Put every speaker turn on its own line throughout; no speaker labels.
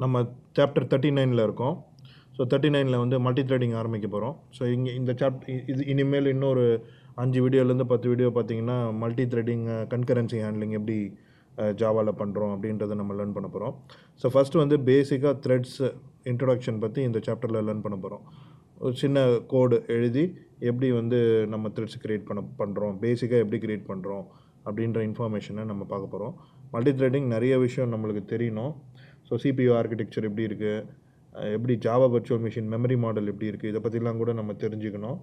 நம்ம சாப்டர் 39ல் இருக்கோம். ஸோ 39ல் வந்து மல்டி த்ரெடிங் ஆரம்பிக்க போகிறோம். ஸோ இங்கே இந்த இது இனிமேல் இன்னொரு 5 வீடியோலேருந்து 10 வீடியோ பார்த்தீங்கன்னா மல்டி த்ரெடிங் கன்கரன்சி ஹேண்ட்லிங் எப்படி ஜாவாவில் பண்ணுறோம் அப்படின்றத நம்ம லேர்ன் பண்ண போகிறோம். ஸோ ஃபஸ்ட்டு வந்து பேசிக்காக த்ரெட்ஸ் இன்ட்ரொடக்ஷன் பற்றி இந்த சாப்டரில் லேர்ன் பண்ண போகிறோம். ஒரு சின்ன கோடு எழுதி எப்படி வந்து நம்ம த்ரெட்ஸ் க்ரியேட் பண்ணுறோம், பேசிக்காக எப்படி க்ரியேட் பண்ணுறோம் அப்படின்ற இன்ஃபர்மேஷனை நம்ம பார்க்க போகிறோம். மல்டி த்ரெடிங் நிறைய விஷயம் நம்மளுக்கு தெரியணும். ஸோ சிபியூ ஆர்கிடெக்சர் எப்படி இருக்குது, எப்படி Java virtual machine memory model எப்படி இருக்குது, இதை பற்றிலாம் கூட நம்ம தெரிஞ்சுக்கணும்.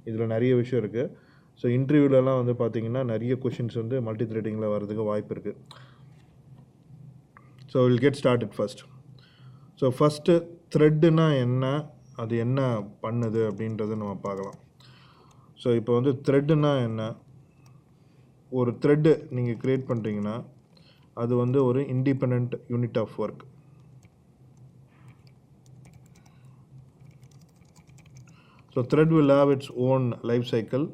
இதில் நிறைய விஷயம் இருக்குது. ஸோ இன்டர்வியூலலாம் வந்து பார்த்திங்கன்னா நிறைய கொஷின்ஸ் வந்து மல்டி த்ரெடிங்கில் வரதுக்கு வாய்ப்பு இருக்குது. So will get started first. So first த்ரெட்டுனா என்ன, அது என்ன பண்ணுது அப்படின்றத நம்ம பார்க்கலாம். ஸோ இப்போ வந்து த்ரெட்டுனா என்ன, ஒரு த்ரெட்டு நீங்கள் க்ரியேட் பண்ணுறீங்கன்னா அது வந்து ஒரு independent unit of work. So thread will have its own life cycle.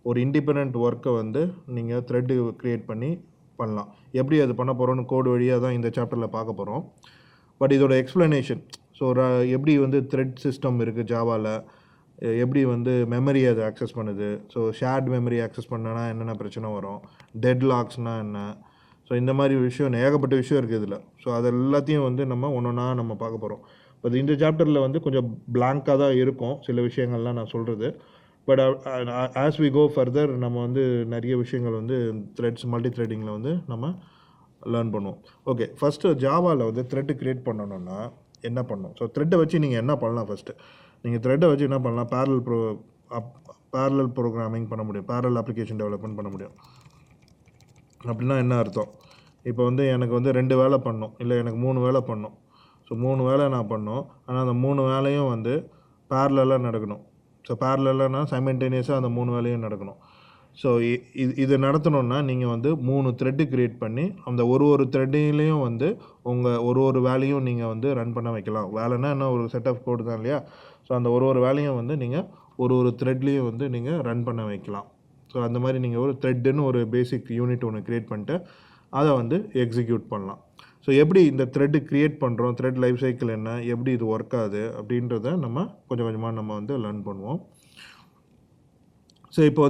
ஒரு இண்டிபெண்ட் ஒர்க்கை வந்து நீங்கள் த்ரெட்டு க்ரியேட் பண்ணி பண்ணலாம். எப்படி அது பண்ண போகிறோன்னு கோடு வழியாக தான் இந்த சாப்டரில் பார்க்க போகிறோம். பட் இதோட எக்ஸ்ப்ளனேஷன், ஸோ எப்படி வந்து த்ரெட் சிஸ்டம் இருக்குது ஜாவாவில், எப்படி வந்து மெமரி அது ஆக்சஸ் பண்ணுது, ஸோ ஷேர்ட் மெமரி ஆக்சஸ் பண்ணனா என்னென்ன பிரச்சனை வரும், டெட் லாக்ஸ்னால் என்ன, ஸோ இந்த மாதிரி விஷயம் ஏகப்பட்ட விஷயம் இருக்குது இதில். ஸோ அது எல்லாத்தையும் வந்து நம்ம ஒன்றா நம்ம பார்க்க போகிறோம். பட் இந்த சாப்டரில் வந்து கொஞ்சம் பிளாங்காக தான் இருக்கும் சில விஷயங்கள்லாம் நான் சொல்கிறது. But as we go further நம்ம வந்து நிறைய விஷயங்கள் வந்து த்ரெட்ஸ் மல்டி த்ரெடிங்கில் வந்து நம்ம லேர்ன் பண்ணுவோம். ஓகே, ஃபஸ்ட்டு ஜாவாவில் வந்து த்ரெட்டு க்ரியேட் பண்ணணுன்னா என்ன பண்ணணும். ஸோ த்ரெட்டை வச்சு நீங்கள் என்ன பண்ணலாம். ஃபஸ்ட்டு நீங்கள் த்ரெட்டை வச்சு என்ன பண்ணலாம், பேரலல் ப்ரோக்ராமிங் பண்ண முடியும், பேரலல் அப்ளிகேஷன் டெவலப்மெண்ட் பண்ண முடியும். அப்படின்னா என்ன அர்த்தம், இப்போ வந்து எனக்கு வந்து 2 வேலை பண்ணணும், இல்லை எனக்கு 3 வேலை பண்ணணும். ஸோ 3 வேலை நான் பண்ணணும், ஆனால் அந்த 3 வேலையும் வந்து பேரலாக நடக்கணும். ஸோ பேரலானா சைமல்டேனியஸாக அந்த 3 வேலையும் நடக்கணும். ஸோ இது நடத்தணுன்னா நீங்கள் வந்து 3 த்ரெட்டு க்ரியேட் பண்ணி அந்த ஒரு த்ரெட்டையும் வந்து உங்கள் ஒரு வேலையும் நீங்கள் வந்து ரன் பண்ண வைக்கலாம். வேலைன்னா என்ன, ஒரு செட் ஆஃப் கோடு தான் இல்லையா. ஸோ அந்த ஒரு வேலையும் வந்து நீங்கள் ஒரு த்ரெட்லேயும் வந்து நீங்கள் ரன் பண்ண வைக்கலாம். ஸோ அந்த மாதிரி நீங்கள் ஒரு த்ரெட்டுன்னு ஒரு பேசிக் யூனிட் ஒன்று க்ரியேட் பண்ணிட்டு அதை வந்து எக்ஸிக்யூட் பண்ணலாம். ஸோ எப்படி இந்த த்ரெட்டு க்ரியேட் பண்ணுறோம், த்ரெட் லைஃப் சைக்கிள் என்ன, எப்படி இது ஒர்க் ஆகுது அப்படின்றத நம்ம கொஞ்சம் கொஞ்சமாக நம்ம வந்து லேர்ன் பண்ணுவோம். ஸோ இப்போ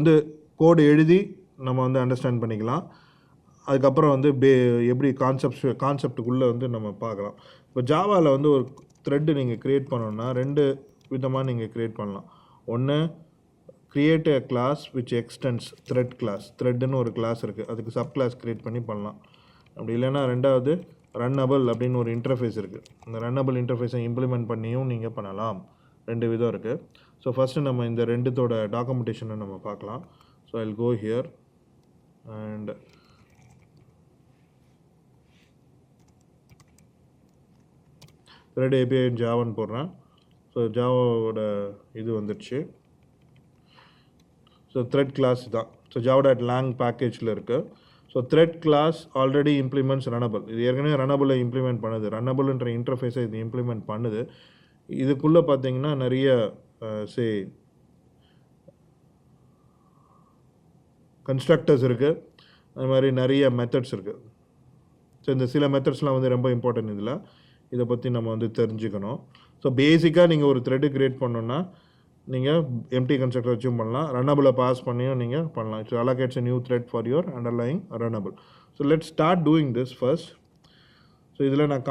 கோடு எழுதி நம்ம வந்து அண்டர்ஸ்டாண்ட் பண்ணிக்கலாம். அதுக்கப்புறம் வந்து எப்படி கான்செப்டுக்குள்ளே வந்து நம்ம பார்க்கலாம். இப்போ ஜாவாவில் வந்து ஒரு த்ரெட்டு நீங்கள் க்ரியேட் பண்ணணுன்னா 2 விதமாக நீங்கள் க்ரியேட் பண்ணலாம். ஒன்று, create a class which extends thread class. த்ரெட்னு ஒரு கிளாஸ் இருக்குது, அதுக்கு சப் கிளாஸ் க்ரியேட் பண்ணி பண்ணலாம். அப்படி இல்லைன்னா ரெண்டாவது ரன்னபிள் அப்படின்னு ஒரு இன்டர்ஃபேஸ் இருக்குது, அந்த ரன்னபிள் இன்டர்ஃபேஸை இம்ப்ளிமெண்ட் பண்ணியும் நீங்கள் பண்ணலாம். 2 விதம் இருக்குது. ஸோ ஃபஸ்ட்டு நம்ம இந்த ரெண்டுத்தோட டாக்குமெண்டேஷனை நம்ம பார்க்கலாம். So I will go here and thread API ஜாவான்னு போடுறேன். ஸோ ஜாவாவோட இது வந்துடுச்சு. ஸோ த்ரெட் கிளாஸ் தான். ஸோ java.lang பேக்கேஜில் இருக்குது. So thread class already implements runnable. இது ஏற்கனவே ரன்னபிளை இம்ப்ளிமெண்ட் பண்ணுது, ரன்னபிள்ன்ற இன்டர்ஃபேஸை இது இம்ப்ளிமெண்ட் பண்ணுது. இதுக்குள்ளே பார்த்தீங்கன்னா நிறைய கன்ஸ்ட்ரக்டர்ஸ் இருக்குது, அது மாதிரி நிறைய மெத்தட்ஸ் இருக்குது. ஸோ இந்த சில மெத்தட்ஸ்லாம் வந்து ரொம்ப இம்பார்ட்டன்ட். இதில் இதை பற்றி நம்ம வந்து தெரிஞ்சுக்கணும். ஸோ பேசிக்காக நீங்கள் ஒரு த்ரெட்டு க்ரியேட் பண்ணணுன்னா நீங்கள் எம்டி கன்ஸ்ட்ரக்டர் வச்சும் பண்ணலாம், ரன்னபிளை பாஸ் பண்ணியும் நீங்கள் பண்ணலாம். So allocates a new thread for your underlying runnable. So let's start doing this first. So இதில் நான்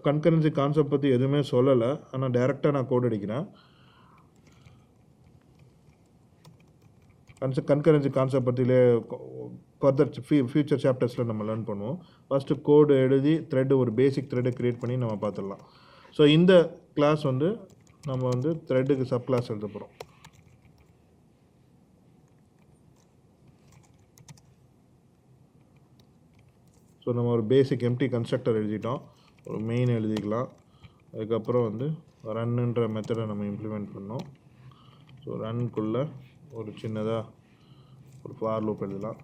கன்கரன்சி கான்செப்ட் பற்றி எதுவுமே சொல்லலை, ஆனால் டைரெக்டாக நான் கோட் அடிக்கிறேன். கன்கரன்சி கான்செப்ட் பற்றிலே ஃபர்தர் ஃபியூச்சர் சாப்டர்ஸில் நம்ம லேர்ன் பண்ணுவோம். ஃபஸ்ட்டு கோடு எழுதி த்ரெட்டு, ஒரு பேசிக் த்ரெட்டை க்ரியேட் பண்ணி நம்ம பார்த்துடலாம். ஸோ இந்த கிளாஸ் வந்து நம்ம வந்து த்ரெட்டுக்கு சப் கிளாஸ் எழுத போகிறோம். ஸோ நம்ம ஒரு பேசிக் எம்டி கன்ஸ்ட்ரக்டர் எழுதிட்டோம், ஒரு மெயின் எழுதிக்கலாம். அதுக்கப்புறம் வந்து ரன்னுன்ற மெத்தடை நம்ம இம்ப்ளிமெண்ட் பண்ணோம். ஸோ ரன்குள்ளே ஒரு சின்னதாக ஒரு ஃபார் லூப் எழுதலாம்.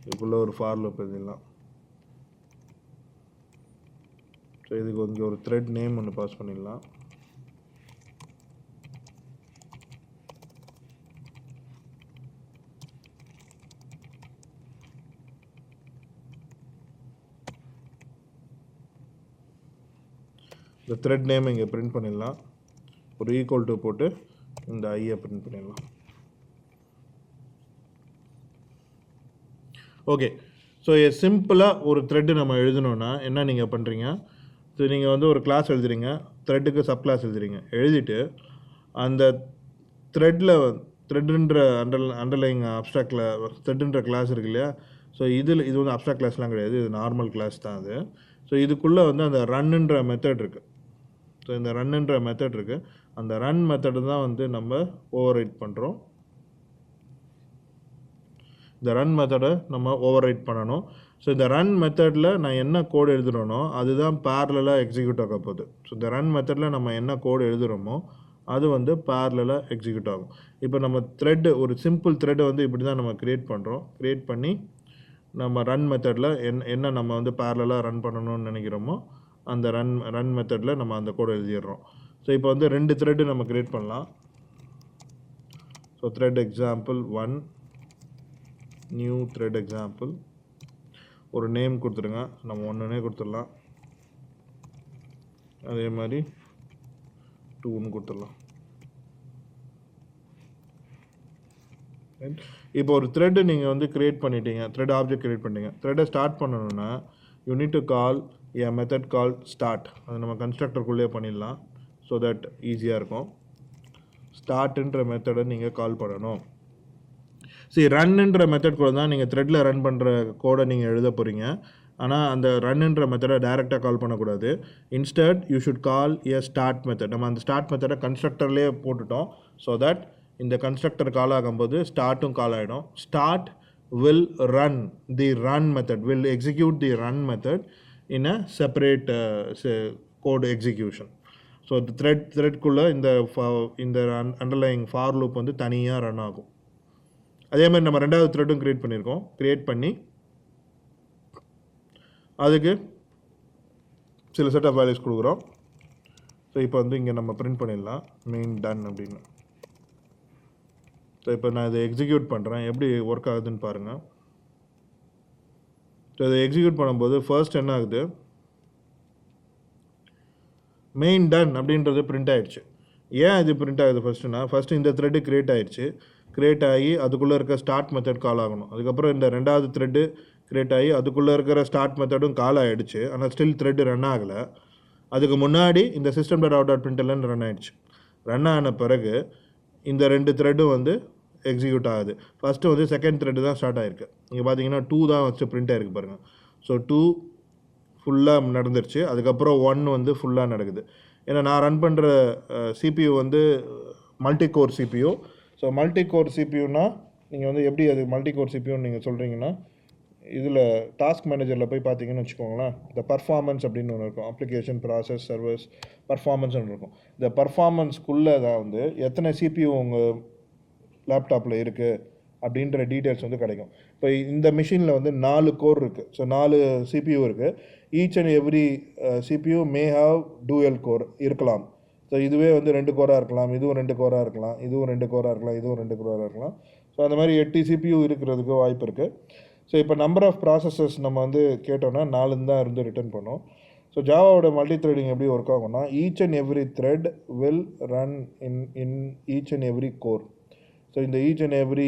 இதுக்குள்ளே ஒரு ஃபார் லூப் எழுதிடலாம். ஸோ இதுக்கு இங்கே ஒரு த்ரெட் நேம் ஒன்று பாஸ் பண்ணிடலாம். இந்த த்ரெட் நேம் இங்கே பிரிண்ட் பண்ணிடலாம். ஒரு ஈக்குவல் டு போட்டு இந்த ஐயை பிரிண்ட் பண்ணிடலாம். ஓகே, ஸோ சிம்பிளாக ஒரு த்ரெட்டு நம்ம எழுதணுன்னா என்ன நீங்கள் பண்ணுறீங்க? ஸோ நீங்கள் வந்து ஒரு கிளாஸ் எழுதுறீங்க, த்ரெட்டுக்கு சப் கிளாஸ் எழுதுறீங்க. எழுதிட்டு அந்த த்ரெட்டுன்ற அண்டர்லைங் அப்ஸ்ட்ராக்டில் த்ரெட்டுன்ற கிளாஸ் இருக்கு இல்லையா? ஸோ இது வந்து அப்ஸ்ட்ராக்ட் கிளாஸ்லாம் கிடையாது, இது நார்மல் கிளாஸ் தான் அது. ஸோ இதுக்குள்ளே வந்து அந்த ரன்னுன்ற மெத்தட் இருக்குது. ஸோ இந்த ரன்னுன்ற மெத்தட் இருக்குது. அந்த ரன் மெத்தடு தான் வந்து நம்ம ஓவர் ரைட் பண்ணுறோம். இந்த ரன் மெத்தடை நம்ம ஓவர் ரைட் பண்ணணும். ஸோ இந்த ரன் மெத்தடில் நான் என்ன கோடு எழுதுகிறேனோ அதுதான் பேரலாக எக்ஸிக்யூட் ஆக போகுது. ஸோ இந்த ரன் மெத்தடில் நம்ம என்ன கோடு எழுதுகிறோமோ அது வந்து பேரலாக எக்ஸிக்யூட் ஆகும். இப்போ நம்ம ஒரு சிம்பிள் த்ரெட்டை வந்து இப்படி தான் நம்ம க்ரியேட் பண்ணுறோம். க்ரியேட் பண்ணி நம்ம ரன் மெத்தடில் என்ன நம்ம வந்து பேரலாக ரன் பண்ணணும்னு நினைக்கிறோமோ அந்த ரன் மெத்தடில் நம்ம அந்த கோடு எழுதிடுறோம். ஸோ இப்போ வந்து 2 த்ரெட்டு நம்ம க்ரியேட் பண்ணலாம். So thread example 1, new thread example, ஒரு நேம் கொடுத்துருங்க, நம்ம 1னே கொடுத்துடலாம். அதே மாதிரி 2ன்னு கொடுத்துடலாம். இப்போ ஒரு த்ரெட்டு நீங்கள் வந்து க்ரியேட் பண்ணிட்டீங்க, த்ரெட் ஆப்ஜெக்ட் க்ரியேட் பண்ணிட்டீங்க. த்ரெட்டை ஸ்டார்ட் பண்ணணுன்னா you need to call a method called start. அது நம்ம கன்ஸ்ட்ரக்டருக்குள்ளே பண்ணிடலாம். ஸோ தட் ஈஸியாக இருக்கும். ஸ்டார்ட்ன்ற மெத்தடை நீங்கள் கால் பண்ணணும். சரி, ரன்னுன்ற மெத்தட் கூட தான் நீங்கள் த்ரெட்டில் ரன் பண்ணுற கோடை நீங்கள் எழுத போகிறீங்க. ஆனால் அந்த ரன்னுன்ற மெத்தடை டைரெக்டாக கால் பண்ணக்கூடாது. Instead you should call a start method. நம்ம அந்த ஸ்டார்ட் மெத்தடை கன்ஸ்ட்ரக்டர்லேயே போட்டுட்டோம். ஸோ தட் இந்த கன்ஸ்ட்ரக்டர் கால் ஆகும்போது ஸ்டார்ட்டும் கால் ஆகிடும். Start will run the run method, will execute the run method in a separate code execution. So த்ரெட்குள்ளே இந்த அண்டர்லைங் ஃபார் லூப் வந்து தனியாக ரன் ஆகும். அதே மாதிரி நம்ம 2வது த்ரெட்டும் க்ரியேட் பண்ணியிருக்கோம். க்ரியேட் பண்ணி அதுக்கு சில செட் ஆஃப் வேல்யூஸ் கொடுக்குறோம். ஸோ இப்போ வந்து இங்கே நம்ம பிரிண்ட் பண்ணிடலாம் மெயின் டன் அப்படின்னு. ஸோ இப்போ நான் இதை எக்ஸிக்யூட் பண்ணுறேன், எப்படி ஒர்க் ஆகுதுன்னு பாருங்கள். ஸோ இதை எக்ஸிக்யூட் பண்ணும்போது ஃபர்ஸ்ட் என்ன ஆகுது, மெயின் டன் அப்படின்றது பிரிண்ட் ஆகிடுச்சு. ஏன் இது பிரிண்ட் ஆகுது ஃபஸ்ட்டு இந்த த்ரெட்டு க்ரியேட் ஆகிடுச்சு. க்ரியேட் ஆகி அதுக்குள்ளே இருக்க ஸ்டார்ட் மெத்தட் கால் ஆகணும். அதுக்கப்புறம் இந்த 2வது த்ரெட்டு க்ரியேட் ஆகி அதுக்குள்ளே இருக்கிற ஸ்டார்ட் மெத்தடும் கால் ஆகிடுச்சு. ஆனால் ஸ்டில் த்ரெட்டு ரன் ஆகலை. அதுக்கு முன்னாடி இந்த system.out.println ரன் ஆகிடுச்சு. ரன் ஆன பிறகு இந்த 2 த்ரெட்டும் வந்து எக்ஸிக்யூட் ஆகுது. ஃபஸ்ட்டு வந்து செகண்ட் த்ரெட்டு தான் ஸ்டார்ட் ஆகிருக்கு. இங்கே பார்த்தீங்கன்னா 2 தான் வச்சு பிரிண்ட் ஆகிருக்கு பாருங்கள். ஸோ 2 ஃபுல்லாக நடந்துருச்சு. அதுக்கப்புறம் 1 வந்து ஃபுல்லாக நடக்குது. ஏன்னா நான் ரன் பண்ணுற CPU வந்து multi core CPU. So multi core சிபியூனா நீங்கள் வந்து எப்படி அது மல்டி கோர் சிபியூன்னு நீங்கள் சொல்கிறீங்கன்னா, இதில் டாஸ்க் மேனேஜரில் போய் பார்த்தீங்கன்னு வச்சுக்கோங்களேன், இந்த பர்ஃபார்மன்ஸ் அப்படின்னு ஒன்று இருக்கும். அப்ளிகேஷன், ப்ராசஸ், சர்வர்ஸ், பர்ஃபார்மன்ஸ்னு இருக்கும். இந்த பர்ஃபார்மன்ஸ்க்குள்ளே தான் வந்து எத்தனை CPU உங்கள் லேப்டாப்பில் இருக்குது அப்படின்ற டீட்டெயில்ஸ் வந்து கிடைக்கும். இப்போ இந்த மிஷினில் வந்து 4 கோர் இருக்குது. ஸோ 4 CPU இருக்குது. Each and every CPU may have dual core இருக்கலாம். ஸோ இதுவே வந்து 2 கோராக இருக்கலாம், இதுவும் 2 கோராக இருக்கலாம், இதுவும் 2 கோராக இருக்கலாம், இதுவும் 2 கோராக இருக்கலாம். ஸோ அந்த மாதிரி 8 CPU இருக்கிறதுக்கு வாய்ப்பு இருக்குது. ஸோ இப்போ நம்பர் ஆஃப் ப்ராசஸஸ் நம்ம வந்து கேட்டோன்னா 4 தான் இருந்து ரிட்டர்ன் பண்ணோம். ஸோ ஜாவாவோட மல்டி த்ரெடிங் எப்படி ஒர்க் ஆகும்னா, each and every thread will run in each and every core. So இந்த ஈச் அண்ட் எவ்ரி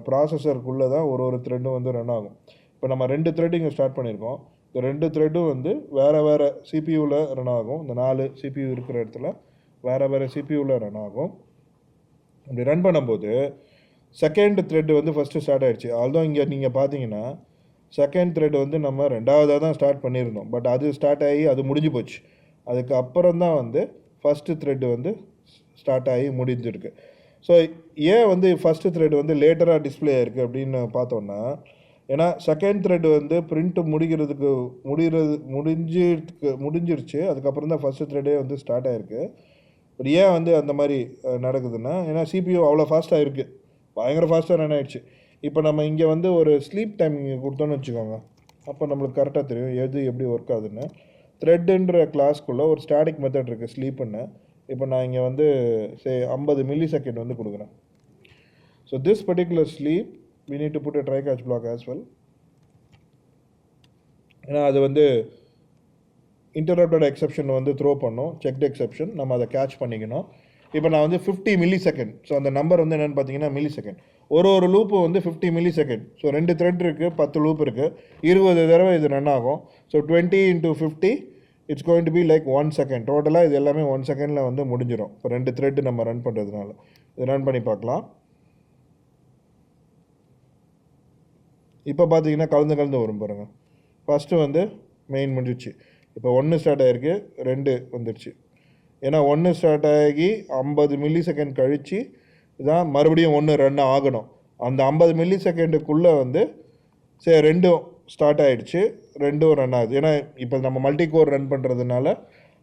ப்ராசஸருக்குள்ளே தான் ஒரு த்ரெட்டும் வந்து ரன் ஆகும். இப்போ நம்ம 2 த்ரெட் இங்கே ஸ்டார்ட் பண்ணியிருக்கோம். இந்த 2 த்ரெட்டும் வந்து வேறு சிபியூவில் ரன் ஆகும். இந்த 4 CPU இருக்கிற இடத்துல வேறு சிபியூவில் ரன் ஆகும். அப்படி ரன் பண்ணும்போது செகண்ட் த்ரெட் வந்து ஃபஸ்ட்டு ஸ்டார்ட் ஆகிடுச்சு. ஆல்தோ இங்கே நீங்கள் பார்த்தீங்கன்னா செகண்ட் த்ரெட் வந்து நம்ம 2வதாக தான் ஸ்டார்ட் பண்ணியிருந்தோம். பட் அது ஸ்டார்ட் ஆகி அது முடிஞ்சு போச்சு. அதுக்கு அப்புறம் தான் வந்து ஃபஸ்ட்டு த்ரெட் வந்து ஸ்டார்ட் ஆகி முடிஞ்சிருக்கு. ஸோ ஏன் வந்து ஃபஸ்ட்டு த்ரெட் வந்து லேட்டராக டிஸ்பிளே ஆகிருக்கு அப்படின்னு பார்த்தோன்னா, ஏன்னா செகண்ட் த்ரெட் வந்து பிரிண்ட்டு முடிஞ்சிருச்சு. அதுக்கப்புறம் தான் ஃபஸ்ட்டு த்ரெட்டே வந்து ஸ்டார்ட் ஆகிருக்கு. பட் ஏன் வந்து அந்த மாதிரி நடக்குதுன்னா, ஏன்னா CPU அவ்வளோ ஃபாஸ்ட்டாக இருக்குது, பயங்கர ஃபாஸ்ட்டாக ரன் ஆகிடுச்சு. இப்போ நம்ம இங்கே வந்து ஒரு ஸ்லீப் டைம் இங்கே கொடுத்தோன்னு வச்சுக்கோங்க, அப்போ நம்மளுக்கு கரெக்டாக தெரியும் எது எப்படி ஒர்க் ஆகுதுன்னு. த்ரெட்டுன்ற கிளாஸ்க்குள்ளே ஒரு ஸ்டாட்டிக் மெத்தட் இருக்குது ஸ்லீப்புன்னு. இப்போ நான் இங்கே வந்து 50 மில்லி செகண்ட் வந்து கொடுக்குறேன். So this particular sleep we need to put a try catch block as well. ஏன்னா அது வந்து இன்டரப்டட் எக்ஸெப்ஷன் வந்து த்ரோ பண்ணோம், செக்டு எக்ஸெப்ஷன், நம்ம அதை கேட்ச் பண்ணிக்கணும். இப்போ நான் வந்து 50 மில்லி செகண்ட், ஸோ அந்த நம்பர் வந்து என்னென்னு பார்த்தீங்கன்னா மில்லி செகண்ட். ஒரு லூப்பு வந்து 50 மில்லி செகண்ட். ஸோ 2 த்ரெட் இருக்குது, 10 லூப் இருக்குது, 20 தடவை இது ரன் ஆகும். So 20 × 50 it's going to be like 1 second. டோட்டலாக இது எல்லாமே 1 செகண்டில் வந்து முடிஞ்சிடும். இப்போ 2 த்ரெட்டு நம்ம ரன் பண்ணுறதுனால இது ரன் பண்ணி பார்க்கலாம். இப்போ பார்த்தீங்கன்னா கலந்து வரும் பாருங்கள். ஃபஸ்ட்டு வந்து மெயின் முடிஞ்சிச்சு. இப்போ 1 ஸ்டார்ட் ஆகிருக்கு, 2 வந்துடுச்சு. ஏன்னா 1 ஸ்டார்ட் ஆகி 50 மில்லி செகண்ட் கழித்து தான் மறுபடியும் 1 ரன் ஆகணும். அந்த 50 மில்லி செகண்டுக்குள்ளே வந்து சரி 2 ஸ்டார்ட் ஆகிடுச்சு, 2 ரன் ஆகுது. ஏன்னா இப்போ நம்ம மல்டி கோர் ரன் பண்ணுறதுனால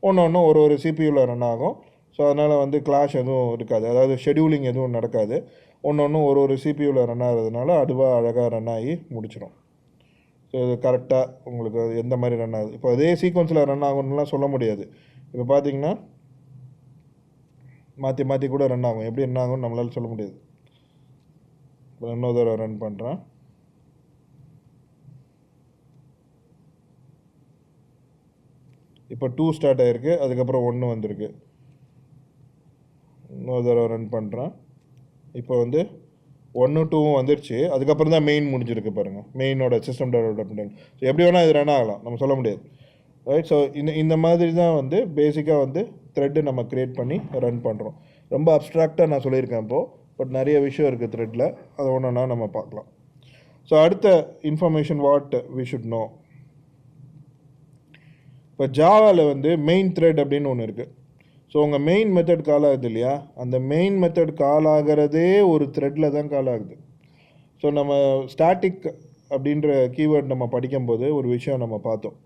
ஒன்று ஒரு சிபியூவில் ரன் ஆகும். ஸோ அதனால் வந்து கிளாஷ் எதுவும் இருக்காது, அதாவது ஷெடியூலிங் எதுவும் நடக்காது. ஒரு சிபியூவில் ரன் ஆகிறதுனால அதுவாக அழகாக ரன் ஆகி முடிச்சிடும். ஸோ இது கரெக்டாக உங்களுக்கு எந்த மாதிரி ரன் ஆகுது. இப்போ அதே சீக்வன்ஸில் ரன் ஆகணும்லாம் சொல்ல முடியாது. இப்போ பார்த்தீங்கன்னா மாற்றி கூட ரன் ஆகும். எப்படி ரன் ஆகும்னு நம்மளால் சொல்ல முடியாது. இப்போ இன்னொரு தடவை ரன் பண்ணுறேன். இப்போ 2 ஸ்டார்ட் ஆகிருக்கு, அதுக்கப்புறம் 1 வந்திருக்கு. இன்னொரு தடவை ரன் பண்ணுறேன். இப்போ வந்து 1 2 வந்துருச்சு, அதுக்கப்புறம் தான் மெயின் முடிஞ்சிருக்கு பாருங்கள். மெயினோட சிஸ்டம் டெவலப்மெண்ட். ஸோ எப்படி வேணால் இது ரன் ஆகலாம், நம்ம சொல்ல முடியாது, ரைட். ஸோ இந்த மாதிரி தான் வந்து பேசிக்காக வந்து த்ரெட்டு நம்ம க்ரியேட் பண்ணி ரன் பண்ணுறோம். ரொம்ப அப்ட்ராக்டாக நான் சொல்லியிருக்கேன் இப்போது, பட் நிறைய விஷயம் இருக்குது த்ரெட்டில், அதை ஒன்றுனா நம்ம பார்க்கலாம். ஸோ அடுத்த information what we should know. இப்போ ஜாவாவில் வந்து மெயின் த்ரெட் அப்படின்னு ஒன்று இருக்குது. ஸோ உங்கள் மெயின் மெத்தட் கால் ஆகுது இல்லையா, அந்த மெயின் மெத்தட் கால் ஆகிறதே ஒரு த்ரெட்டில் தான் கால் ஆகுது. ஸோ நம்ம ஸ்டாட்டிக் அப்படின்ற கீவேர்ட் நம்ம படிக்கும்போது ஒரு விஷயம் நம்ம பார்த்தோம்.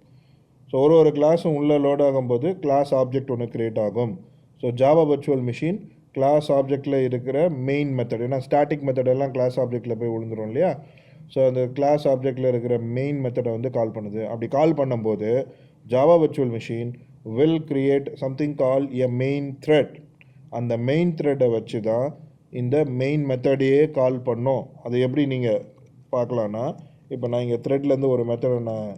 ஸோ ஒரு கிளாஸும் உள்ளே லோட் ஆகும்போது கிளாஸ் ஆப்ஜெக்ட் ஒன்று க்ரியேட் ஆகும். So Java virtual machine class ஆப்ஜெக்டில் இருக்கிற மெயின் மெத்தட், ஏன்னா ஸ்டாட்டிக் மெத்தடெல்லாம் கிளாஸ் ஆப்ஜெக்டில் போய் விழுந்துடும் இல்லையா. ஸோ அந்த கிளாஸ் ஆப்ஜெக்டில் இருக்கிற மெயின் மெத்தடை வந்து கால் பண்ணுது. அப்படி கால் பண்ணும்போது Java virtual machine will create something called a main thread. அந்த மெயின் த்ரெட்டை வச்சு தான் இந்த மெயின் மெத்தடையே கால் பண்ணோம். அது எப்படி நீங்கள் பார்க்கலான்னா, இப்போ நான் இங்கே த்ரெட்லேருந்து ஒரு மெத்தடை நான்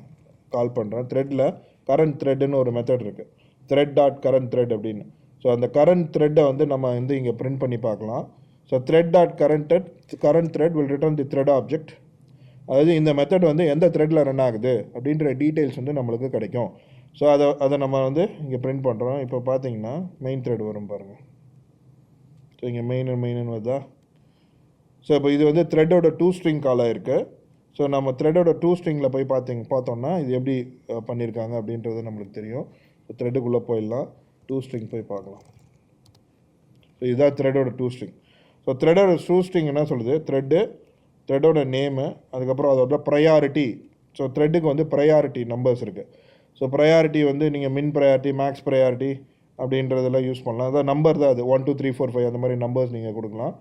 கால் பண்ணுறேன். த்ரெட்டில் கரண்ட் த்ரெட்டுன்னு ஒரு மெத்தட் இருக்குது, thread.current thread அப்படின்னு. ஸோ அந்த கரண்ட் த்ரெட்டை வந்து நம்ம வந்து இங்கே பிரிண்ட் பண்ணி பார்க்கலாம். So thread.current thread will return the thread object. அதாவது இந்த மெத்தட் வந்து எந்த த்ரெட்டில் ரன் ஆகுது அப்படின்ற டீட்டெயில்ஸ் வந்து நம்மளுக்கு கிடைக்கும். ஸோ அதை நம்ம வந்து இங்கே பிரிண்ட் பண்ணுறோம். இப்போ பார்த்தீங்கன்னா மெயின் த்ரெட் வரும் பாருங்கள். ஸோ இங்கே மெயின் வருதா. ஸோ இப்போ இது வந்து த்ரெட்டோட 2 ஸ்ட்ரிங் காலாக இருக்குது. ஸோ நம்ம த்ரெட்டோட 2 ஸ்ட்ரிங்கில் போய் பார்த்தோம்னா இது எப்படி பண்ணியிருக்காங்க அப்படின்றது நம்மளுக்கு தெரியும். ஸோ த்ரெட்டுக்குள்ளே போயிடலாம், 2 ஸ்ட்ரிங் போய் பார்க்கலாம். ஸோ இதுதான் த்ரெட்டோட 2 ஸ்ட்ரிங். ஸோ த்ரெட்டோட 2 ஸ்ட்ரிங் என்ன சொல்லுது, த்ரெட்டோட நேமு, அதுக்கப்புறம் அதோட ப்ரையாரிட்டி. ஸோ த்ரெட்டுக்கு வந்து ப்ரையாரிட்டி நம்பர்ஸ் இருக்குது. ஸோ ப்ரையாரிட்டி வந்து நீங்கள் மின் ப்ரையாரிட்டி, மேக்ஸ் ப்ரையாரிட்டி அப்படின்றதெல்லாம் யூஸ் பண்ணலாம். அதான் நம்பர் தான் அது, 1 2 3 4 5 அந்த மாதிரி நம்பர்ஸ் நீங்கள் கொடுக்கலாம்.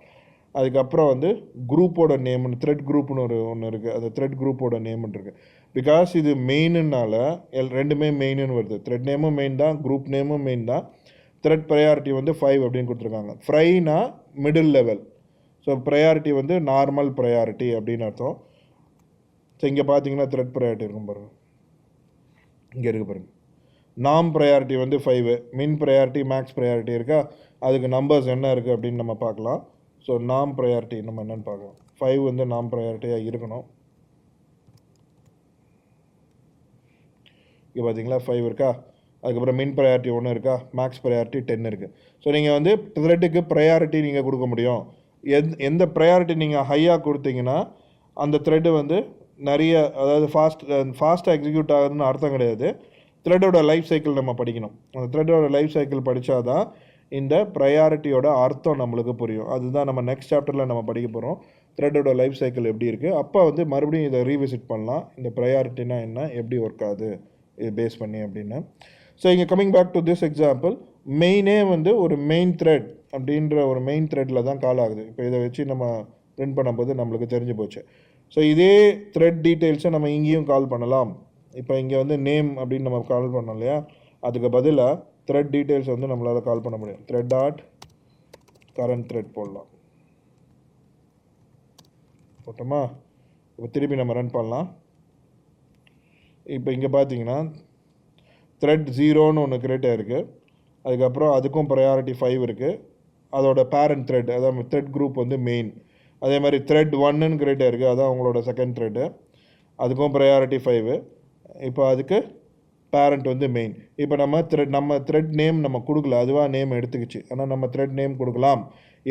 அதுக்கப்புறம் வந்து குரூப்போட நேம்னு த்ரெட் குரூப்னு ஒன்று இருக்குது, அது த்ரெட் குரூப்போட நேம்னு இருக்குது. பிகாஸ் இது மெயினுனால ரெண்டுமே மெயின்னு வருது. த்ரெட் நேமும் மெயின் தான், குரூப் நேமும் மெயின் தான். த்ரெட் ப்ரையாரிட்டி வந்து 5 அப்படின்னு கொடுத்துருக்காங்க. ஃப்ரைனா மிடில் லெவல். ஸோ ப்ரையாரிட்டி வந்து நார்மல் ப்ரையாரிட்டி அப்படின்னு அர்த்தம். ஸோ இங்கே பார்த்தீங்கன்னா த்ரெட் ப்ரையாரிட்டி இருக்கும் பாருங்கள், இங்கே இருக்குது பாருங்கள். நாம் ப்ரையாரிட்டி வந்து 5, மின் ப்ரையாரிட்டி, மேக்ஸ் ப்ரையாரிட்டி இருக்கா, அதுக்கு நம்பர்ஸ் என்ன இருக்குது அப்படின்னு நம்ம பார்க்கலாம். ஸோ நாம் ப்ரையாரிட்டி நம்ம என்னென்னு பார்க்கலாம். 5 வந்து நாம் ப்ரையாரிட்டியாக இருக்கணும். இங்கே பார்த்தீங்களா 5 இருக்கா, அதுக்கப்புறம் மின் ப்ரையாரிட்டி 1 இருக்கா, மேக்ஸ் ப்ரையாரிட்டி 10 இருக்குது. ஸோ நீங்கள் வந்து த்ரெட்டுக்கு ப்ரையாரிட்டி நீங்கள் கொடுக்க முடியும். எந்த ப்ரையாரிட்டி நீங்கள் ஹையாக கொடுத்தீங்கன்னா அந்த த்ரெட்டு வந்து நிறைய, அதாவது ஃபாஸ்ட்டாக எக்ஸிக்யூட் ஆகுதுன்னு அர்த்தம் கிடையாது. த்ரெட்டோட லைஃப் சைக்கிள் நம்ம படிக்கணும். அந்த த்ரெட்டோட லைஃப் சைக்கிள் படித்தா தான் இந்த ப்ரையாரிட்டியோட அர்த்தம் நம்மளுக்கு புரியும். அதுதான் நம்ம நெக்ஸ்ட் சாப்டரில் நம்ம படிக்க போகிறோம், த்ரெட்டோட லைஃப் சைக்கிள் எப்படி இருக்குது. அப்போ வந்து மறுபடியும் இதை ரீவிசிட் பண்ணலாம், இந்த ப்ரையாரிட்டினா என்ன, எப்படி ஒர்க் ஆகுது இது பேஸ் பண்ணி அப்படின்னு. ஸோ இங்கே coming back to this example, மெயினே வந்து ஒரு மெயின் த்ரெட் அப்படின்ற ஒரு மெயின் த்ரெட்டில் தான் கால் ஆகுது. இப்போ இதை வச்சு நம்ம பிரிண்ட் பண்ணும்போது நம்மளுக்கு தெரிஞ்சு போச்சு. ஸோ இதே த்ரெட் டீட்டெயில்ஸை நம்ம இங்கேயும் கால் பண்ணலாம். இப்போ இங்கே வந்து நேம் அப்படின்னு நம்ம கால் பண்ணோம் இல்லையா, அதுக்கு பதிலாக த்ரெட் டீட்டெயில்ஸ் வந்து நம்மளால் கால் பண்ண முடியும். thread.current thread போடலாம். போட்டோமா, இப்போ திருப்பி நம்ம ரன் பண்ணலாம். இப்போ இங்கே பார்த்தீங்கன்னா த்ரெட் 0ன்னு ஒன்று க்ரியேட் ஆகிருக்கு. அதுக்கப்புறம் அதுக்கும் ப்ரையாரிட்டி 5 இருக்குது. அதோட பேரண்ட் த்ரெட், அதாவது த்ரெட் குரூப் வந்து மெயின். அதே மாதிரி த்ரெட் 1ன்னு க்ரியேட் ஆகிருக்கு, அதான் அவங்களோட செகண்ட் த்ரெட்டு, அதுக்கும் ப்ரையாரிட்டி 5. இப்போ அதுக்கு பேரண்ட் வந்து மெயின். இப்போ நம்ம த்ரெட் நேம் நம்ம கொடுக்கல, அதுவாக நேம் எடுத்துக்கிச்சு. ஆனால் நம்ம த்ரெட் நேம் கொடுக்கலாம்.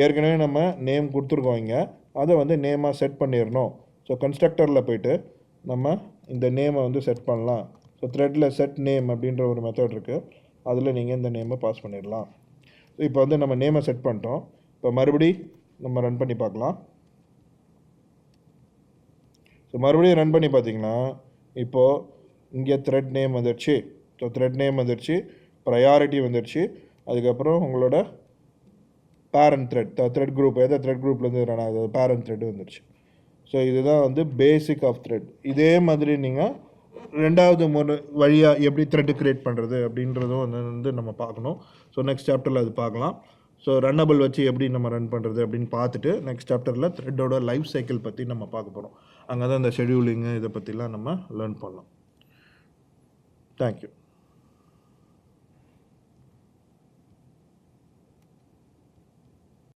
ஏற்கனவே நம்ம நேம் கொடுத்துருக்கோம் இங்கே, அதை வந்து நேமாக செட் பண்ணிடணும். ஸோ கன்ஸ்ட்ரக்டரில் போய்ட்டு நம்ம இந்த நேமை வந்து செட் பண்ணலாம். ஸோ த்ரெட்டில் செட் நேம் அப்படின்ற ஒரு மெத்தட் இருக்குது, அதில் நீங்கள் இந்த நேமை பாஸ் பண்ணிடலாம். ஸோ இப்போ வந்து நம்ம நேமை செட் பண்ணிட்டோம். இப்போ மறுபடி நம்ம ரன் பண்ணி பார்க்கலாம். ஸோ மறுபடியும் ரன் பண்ணி பார்த்தீங்கன்னா இப்போது இங்கே த்ரெட் நேம் வந்துடுச்சு. ஸோ த்ரெட் நேம் வந்துடுச்சு, ப்ரையாரிட்டி வந்துடுச்சு, அதுக்கப்புறம் உங்களோட பேரண்ட் த்ரெட் குரூப், எதாவது த்ரெட் குரூப்லேருந்து ரன் ஆகுது பேரண்ட் த்ரெட் வந்துடுச்சு. ஸோ இதுதான் வந்து பேசிக் ஆஃப் த்ரெட். இதே மாதிரி நீங்கள் ரெண்டாவது வழியாக எப்படி த்ரெட்டு க்ரியேட் பண்ணுறது அப்படின்றதும் வந்து நம்ம பார்க்கணும். ஸோ நெக்ஸ்ட் சாப்டரில் அது பார்க்கலாம். ஸோ ரன்னபிள் வச்சு எப்படி நம்ம ரன் பண்ணுறது அப்படின்னு பார்த்துட்டு நெக்ஸ்ட் சாப்டரில் த்ரெட்டோட லைஃப் சைக்கிள் பற்றி நம்ம பார்க்க போகிறோம். அங்கே தான் இந்த ஷெடியூலிங்கு இதை பற்றிலாம் நம்ம லேர்ன் பண்ணலாம். தேங்க்யூ.